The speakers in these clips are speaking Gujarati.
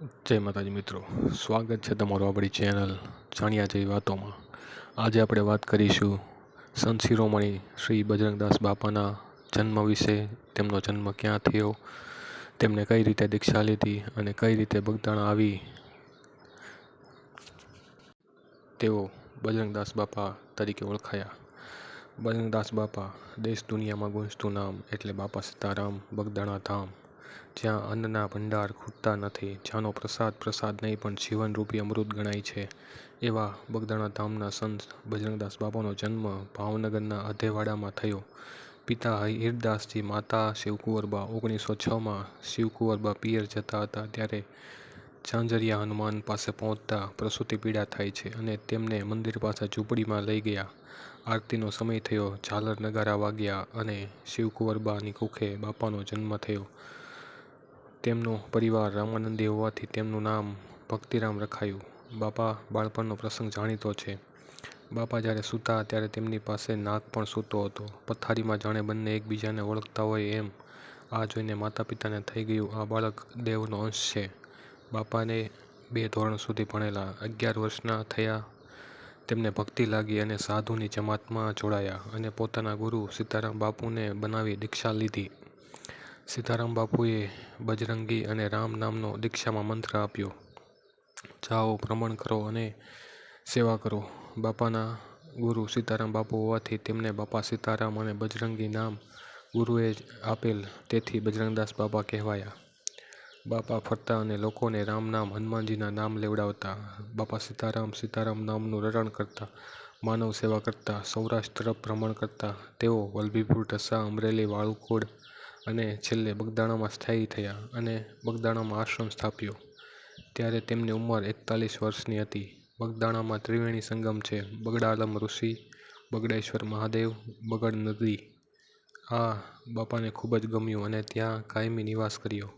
જય માતાજી મિત્રો, સ્વાગત છે તમારું આપણી ચેનલ જાણ્યા જેવી વાતોમાં. આજે આપણે વાત કરીશું સંત શિરોમણી શ્રી બજરંગદાસ બાપાના જન્મ વિશે. તેમનો જન્મ ક્યાં થયો, તેમને કઈ રીતે દીક્ષા લીધી અને કઈ રીતે બગદાણા આવી તેઓ બજરંગદાસ બાપા તરીકે ઓળખાયા. બજરંગદાસ બાપા દેશ દુનિયામાં ગુંજતું નામ એટલે બાપા સીતારામ બગદાણા ધામ, જ્યાં અન્નના ભંડાર ખૂટતા નથી, જ્યાંનો પ્રસાદ પ્રસાદ નહીં પણ જીવનરૂપી અમૃત ગણાય છે. એવા બગદાણા ધામના સંત બજરંગદાસ બાપાનો જન્મ ભાવનગરના અધેવાડામાં થયો. પિતા હીરદાસજી, માતા શિવકુંવરબા. 1906માં શિવકુંવરબા પિયર જતા હતા ત્યારે ઝાંઝરિયા હનુમાન પાસે પહોંચતા પ્રસૂતિ પીડા થાય છે અને તેમને મંદિર પાસે ઝૂંપડીમાં લઈ ગયા. આરતીનો સમય થયો, ઝાલર નગારા વાગ્યા અને શિવકુંવરબાની કુખે બાપાનો જન્મ થયો. તેમનો પરિવાર રામાનંદી હોવાથી તેમનું નામ ભક્તિરામ રખાયું. બાપા બાળપણનો પ્રસંગ જાણીતો છે. બાપા જ્યારે સૂતા ત્યારે તેમની પાસે નાગ પણ સૂતો હતો. પથારીમાં જાણે બંને એકબીજાને ઓળખતા હોય એમ. આ જોઈને માતા પિતાને થઈ ગયું, આ બાળક દેવનો અંશ છે. બાપાને 2 ધોરણ સુધી ભણેલા. 11 વર્ષના થયા તેમને ભક્તિ લાગી અને સાધુની જમાતમાં જોડાયા અને પોતાના ગુરુ સીતારામ બાપુને બનાવી દીક્ષા લીધી. સીતારામ બાપુએ બજરંગી અને રામ નામનો દીક્ષામાં મંત્ર આપ્યો. જાઓ, ભ્રમણ કરો અને સેવા કરો. બાપાના ગુરુ સીતારામ બાપુ હોવાથી તેમને બાપા સીતારામ અને બજરંગી નામ ગુરુએ જ આપેલ, તેથી બજરંગદાસ બાપા કહેવાયા. બાપા ફરતા અને લોકોને રામ નામ, હનુમાનજીના નામ લેવડાવતા. બાપા સીતારામ સીતારામ નામનું રટણ કરતા, માનવ સેવા કરતા, સૌરાષ્ટ્ર તરફ ભ્રમણ કરતા. તેઓ વલભીપુર, ઢસા, અમરેલી, વાળુકોડ અને છેલ્લે બગદાણામાં સ્થાયી થયા અને બગદાણામાં આશ્રમ સ્થાપ્યો. ત્યારે તેમની ઉંમર 41 વર્ષની હતી. બગદાણામાં ત્રિવેણી સંગમ છે: બગડાલમ ઋષિ, બગડેશ્વર મહાદેવ, બગડ નદી. આ બાપાને ખૂબ જ ગમ્યું અને ત્યાં કાયમી નિવાસ કર્યો.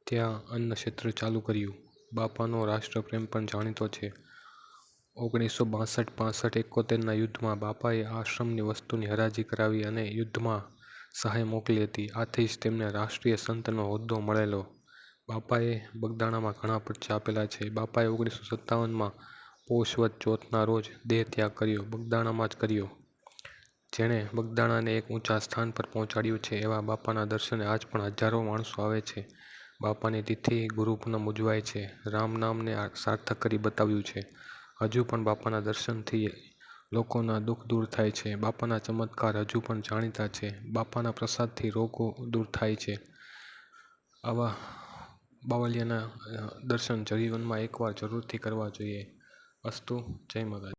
ત્યાં અન્ન ક્ષેત્ર ચાલુ કર્યું. બાપાનો રાષ્ટ્રપ્રેમ પણ જાણીતો છે. 1962-65-71ના યુદ્ધમાં બાપાએ આશ્રમની વસ્તુની હરાજી કરાવી અને યુદ્ધમાં સહાય મોકલી હતી. આથી જ તેમને રાષ્ટ્રીય સંતનો હોદ્દો મળેલો. બાપાએ બગદાણામાં ઘણા પર્ચા આપેલા છે. બાપાએ 1957માં પોષ વદ ચોથના રોજ દેહ ત્યાગ કર્યો. બગદાણામાં જ કર્યો. જેણે બગદાણાને એક ઊંચા સ્થાન પર પહોંચાડ્યું છે. એવા બાપાના દર્શને આજ પણ હજારો માણસો આવે છે. બાપાની તિથિ ગુરુ પૂનમ ઉજવાય છે. રામ નામને સાર્થક કરી બતાવ્યું છે. હજુ પણ બાપાના દર્શનથી લોકોના દુઃખ દૂર થાય છે. બાપાના ચમત્કાર હજુ પણ જાણીતા છે. બાપાના પ્રસાદથી રોગો દૂર થાય છે. આવા બાવળિયાના દર્શન જીવનમાં એકવાર જરૂરથી કરવા જોઈએ. અસ્તુ. જય માતાજી.